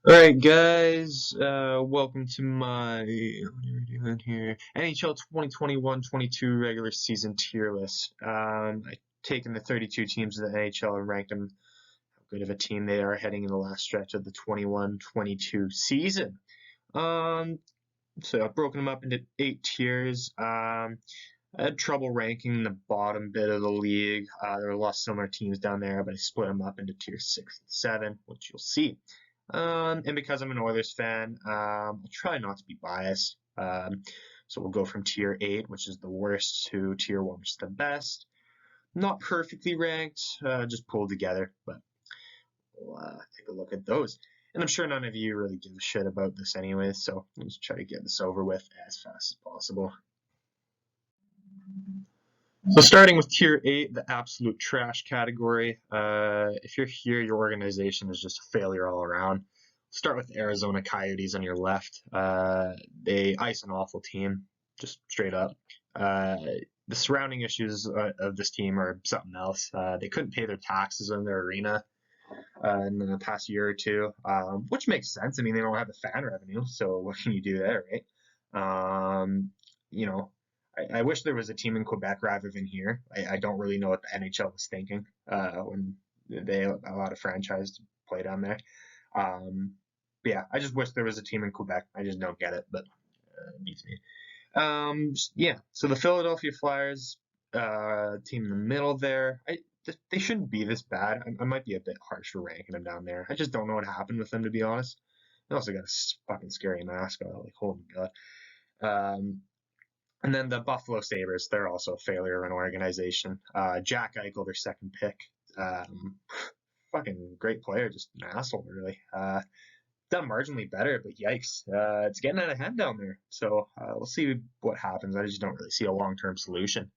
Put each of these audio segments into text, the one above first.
All right, guys. Welcome to my what are we doing here? NHL 2021-22 regular season tier list. I've taken the 32 teams in the NHL and ranked them how good of a team they are heading in the last stretch of the 21-22 season. So I've broken them up into 8 tiers. I had trouble ranking the bottom bit of the league. There were a lot of similar teams down there, but I split them up into tier 6 and 7, which you'll see. And because I'm an Oilers fan, I'll try not to be biased. So we'll go from tier 8, which is the worst, to tier 1, which is the best. Not perfectly ranked, just pulled together, but we'll take a look at those. And I'm sure none of you really give a shit about this anyway, so let's try to get this over with as fast as possible. So starting with tier 8, the absolute trash category. If you're here, your organization is just a failure all around. Start with Arizona Coyotes on your left. They ice an awful team, just straight up. The surrounding issues of this team are something else. They couldn't pay their taxes in their arena in the past year or two, which makes sense. I mean, they don't have the fan revenue, so what can you do there, right? You know, I wish there was a team in Quebec rather than here. I don't really know what the NHL was thinking when they allowed a franchise to play down there. But yeah, I just wish there was a team in Quebec. I just don't get it, but it beats me. Yeah, so the Philadelphia Flyers, team in the middle there, they shouldn't be this bad. I might be a bit harsh for ranking them down there. I just don't know what happened with them, to be honest. They also got a fucking scary mascot, like, holy god. And then the Buffalo Sabres, they're also a failure of an organization. Jack Eichel, their second pick, fucking great player, just an asshole, really. Done marginally better, but yikes, it's getting out of hand down there. So we'll see what happens. I just don't really see a long-term solution.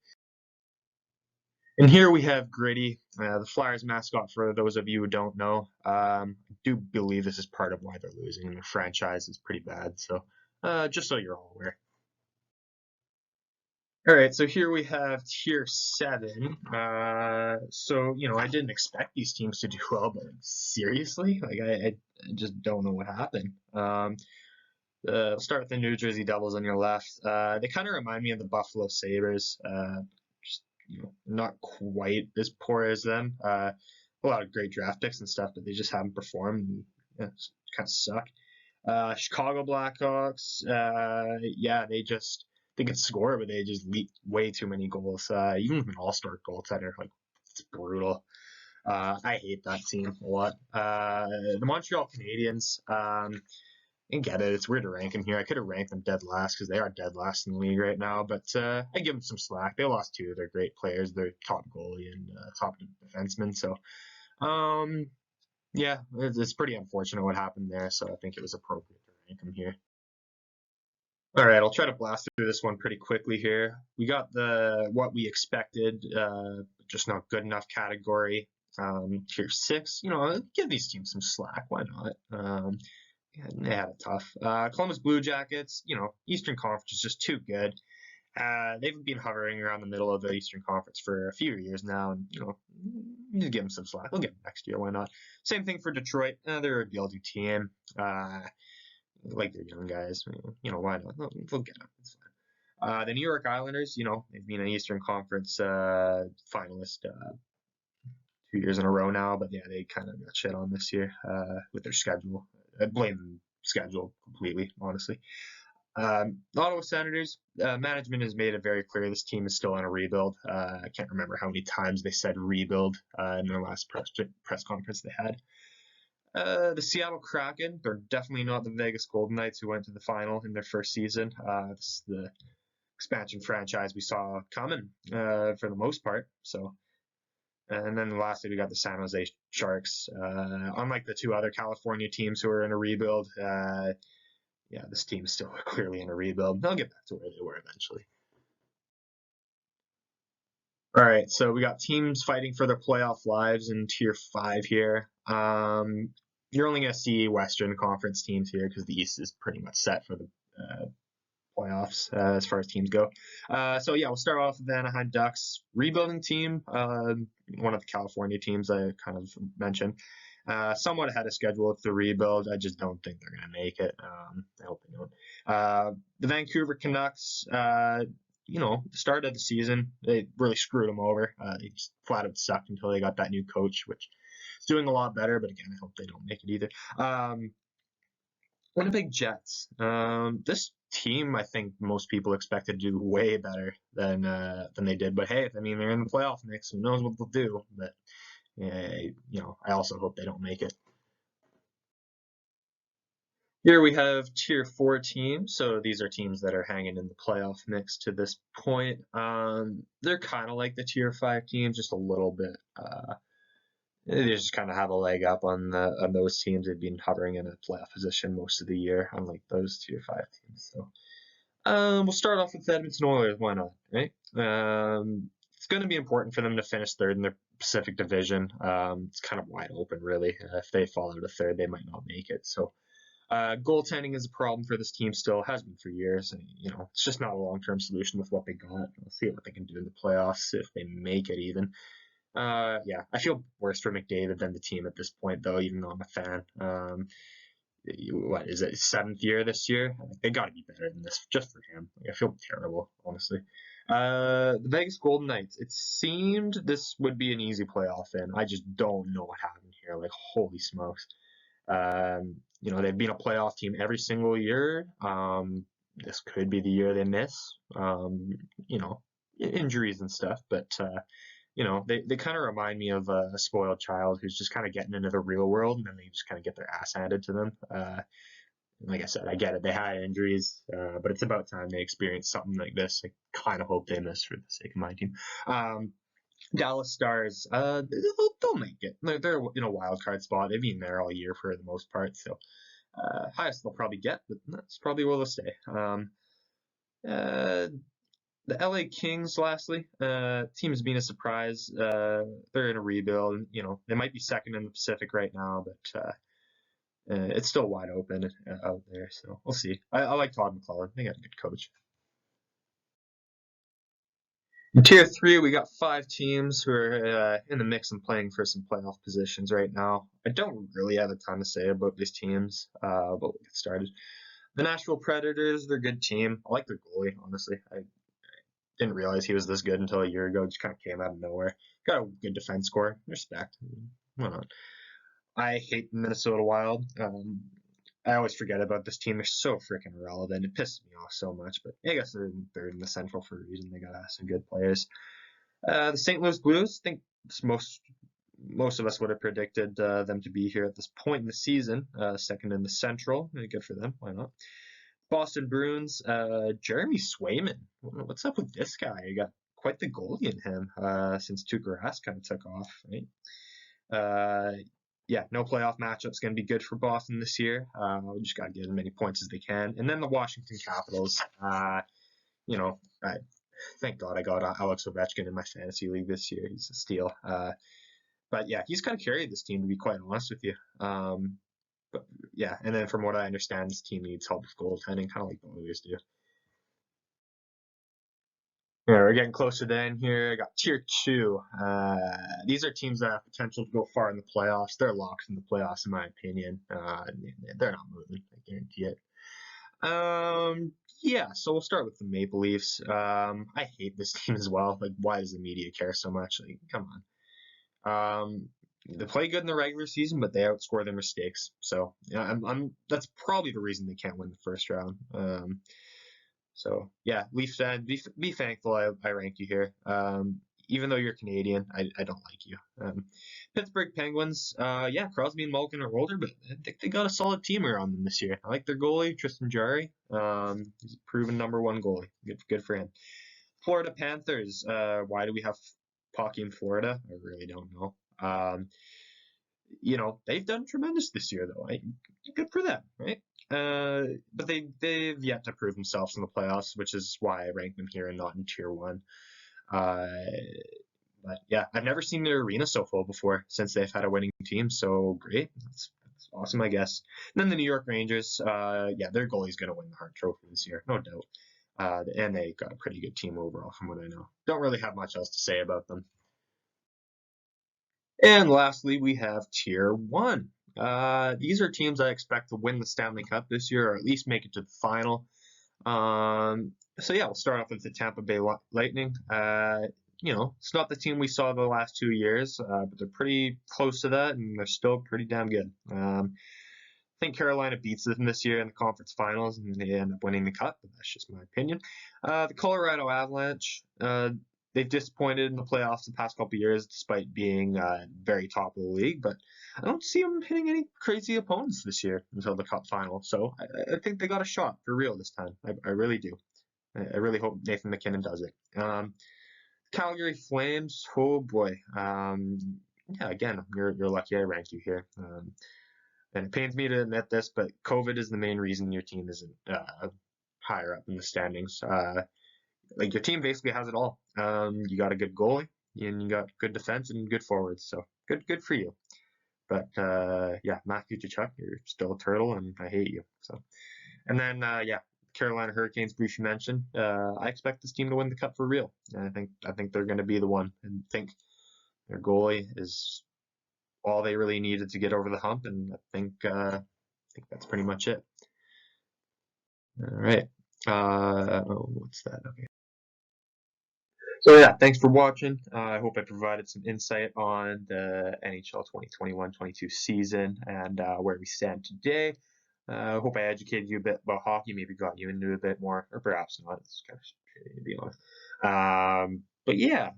And here we have Gritty, the Flyers mascot, for those of you who don't know. I do believe this is part of why they're losing. The franchise is pretty bad, so just so you're all aware. All right, so here we have tier 7. So, I didn't expect these teams to do well, but seriously? Like, I just don't know what happened. I'll start with the New Jersey Devils on your left. They kind of remind me of the Buffalo Sabres. Just, not quite as poor as them. A lot of great draft picks and stuff, but they just haven't performed. And, kind of suck. Chicago Blackhawks, yeah, they could score, but they just leak way too many goals. Even with an all-star goaltender, like, it's brutal. I hate that team a lot. The Montreal Canadiens, and get it, it's weird to rank them here. I could have ranked them dead last because they are dead last in the league right now, but I give them some slack. They lost 2 of their great players, their top goalie and top defenseman. So, yeah, it's pretty unfortunate what happened there. So I think it was appropriate to rank them here. All right, I'll try to blast through this one pretty quickly here. We got the what we expected, just not good enough category. Tier 6, give these teams some slack. Why not? Yeah, they had it tough. Columbus Blue Jackets, Eastern Conference is just too good. They've been hovering around the middle of the Eastern Conference for a few years now, and just give them some slack. We'll get them next year. Why not? Same thing for Detroit. They're a rebuilding team. Like they're young guys. Why not? We'll get them. It's fine. The New York Islanders, they've been an Eastern Conference finalist 2 years in a row now, but yeah, they kind of got shit on this year with their schedule. I blame schedule completely, honestly. Ottawa Senators, management has made it very clear this team is still in a rebuild. I can't remember how many times they said rebuild in their last press conference they had. The Seattle Kraken, they're definitely not the Vegas Golden Knights who went to the final in their first season. This is the expansion franchise we saw coming for the most part. So, and then lastly, we got the San Jose Sharks. Unlike the 2 other California teams who are in a rebuild, yeah, this team is still clearly in a rebuild. They'll get back to where they were eventually. All right, so we got teams fighting for their playoff lives in tier 5 here. You're only going to see Western Conference teams here because the East is pretty much set for the playoffs as far as teams go. So yeah, we'll start off with the Anaheim Ducks, rebuilding team, one of the California teams I kind of mentioned. somewhat ahead of schedule with the rebuild. I just don't think they're going to make it. I hope they don't. The Vancouver Canucks, the start of the season, they really screwed them over. They just flat out sucked until they got that new coach, which is doing a lot better. But again, I hope they don't make it either. Winnipeg Jets. This team, I think most people expected to do way better than they did. But hey, I mean, they're in the playoff mix. Who knows what they'll do? But I also hope they don't make it. Here we have Tier 4 teams. So these are teams that are hanging in the playoff mix to this point. They're kind of like the Tier 5 teams, just a little bit. They just kind of have a leg up on those teams. They've been hovering in a playoff position most of the year, unlike those Tier 5 teams. So we'll start off with the Edmonton Oilers. Why not, right? It's going to be important for them to finish third in their Pacific Division. It's kind of wide open, really. If they fall out of third, they might not make it. So goaltending is a problem for this team still, has been for years. And, it's just not a long-term solution with what they got. We'll see what they can do in the playoffs if they make it even. I feel worse for McDavid than the team at this point, though, even though I'm a fan. What is it, 7th year this year? They got to be better than this just for him. I feel terrible, honestly. The Vegas Golden Knights. It seemed this would be an easy playoff in. I just don't know what happened here. Like, holy smokes. They've been a playoff team every single year. This could be the year they miss. Injuries and stuff, but they kind of remind me of a spoiled child who's just kind of getting into the real world, and then they just kind of get their ass handed to them. Like I said, I get it. They had injuries, but it's about time they experience something like this. I kind of hope they miss for the sake of my team. Dallas Stars, they'll make it. They're in a wild card spot. They've been there all year for the most part, so highest they'll probably get, but that's probably where they'll stay. The LA Kings, lastly, team's been a surprise. They're in a rebuild. They might be second in the Pacific right now, but it's still wide open out there. So we'll see. I like Todd McLellan. They got a good coach. In Tier 3, we got 5 teams who are in the mix and playing for some playoff positions right now. I don't really have a ton to say about these teams, but we'll get started. The Nashville Predators, they're a good team. I like their goalie, honestly. I didn't realize he was this good until a year ago. Just kind of came out of nowhere. Got a good defense score. Respect. Why not? I hate the Minnesota Wild. I always forget about this team. They're so freaking irrelevant. It pisses me off so much. But I guess they're in third in the Central for a reason. They got some good players. The St. Louis Blues, I think most of us would have predicted them to be here at this point in the season. Second in the Central. Good for them. Why not? Boston Bruins, Jeremy Swayman. What's up with this guy? You got quite the goalie in him since Tuukka Rask kind of took off, right? No playoff matchup's going to be good for Boston this year. We just got to get as many points as they can. And then the Washington Capitals. Thank God I got Alex Ovechkin in my fantasy league this year. He's a steal. But yeah, he's kind of carried this team, to be quite honest with you. And then from what I understand, this team needs help with goaltending, kind of like the Oilers do. Yeah, we're getting closer to the end here. I got Tier 2. These are teams that have potential to go far in the playoffs. They're locks in the playoffs, in my opinion. They're not moving. I guarantee it. So we'll start with the Maple Leafs. I hate this team as well. Like, why does the media care so much? Like, come on. They play good in the regular season, but they outscore their mistakes. So that's probably the reason they can't win the first round. Leafs fan, be thankful I ranked you here. Even though you're Canadian, I don't like you. Pittsburgh Penguins, Crosby and Malkin are older, but I think they got a solid team around them this year. I like their goalie, Tristan Jarry. He's a proven #1 goalie. Good for him. Florida Panthers, why do we have hockey in Florida? I really don't know. They've done tremendous this year, though. Good for them, right? But they've yet to prove themselves in the playoffs, which is why I rank them here and not in Tier 1. I've never seen their arena so full before since they've had a winning team. So great. That's awesome, I guess. And then the New York Rangers, their goalie's going to win the Hart Trophy this year, no doubt. And they got a pretty good team overall from what I know. Don't really have much else to say about them. And lastly, we have Tier 1. These are teams I expect to win the Stanley Cup this year, or at least make it to the final. So yeah, we'll start off with the Tampa Bay Lightning. It's not the team we saw the last 2 years, but they're pretty close to that, and they're still pretty damn good. I think Carolina beats them this year in the conference finals, and they end up winning the cup. But that's just my opinion. The Colorado Avalanche. They've disappointed in the playoffs the past couple of years, despite being very top of the league. But I don't see them hitting any crazy opponents this year until the cup final. So I think they got a shot for real this time. I really do. I really hope Nathan McKinnon does it. Calgary Flames. Oh boy. Yeah, again, you're lucky I ranked you here. And it pains me to admit this, but COVID is the main reason your team isn't higher up in the standings. Like your team basically has it all. You got a good goalie, and you got good defense and good forwards. So good for you. But yeah, Matthew Tkachuk, you're still a turtle, and I hate you. So, and then yeah, Carolina Hurricanes, briefly mentioned. I expect this team to win the cup for real. And I think they're going to be the one. And think their goalie is all they really needed to get over the hump, and I think that's pretty much it. All right. What's that? Okay. So yeah, thanks for watching. I hope I provided some insight on the NHL 2021-22 season and where we stand today. I hope I educated you a bit about hockey, maybe got you into a bit more, or perhaps not. It's kind of shitty to be honest. But yeah,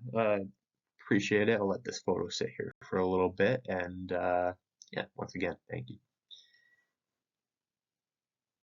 appreciate it. I'll let this photo sit here for a little bit, and yeah, once again, thank you.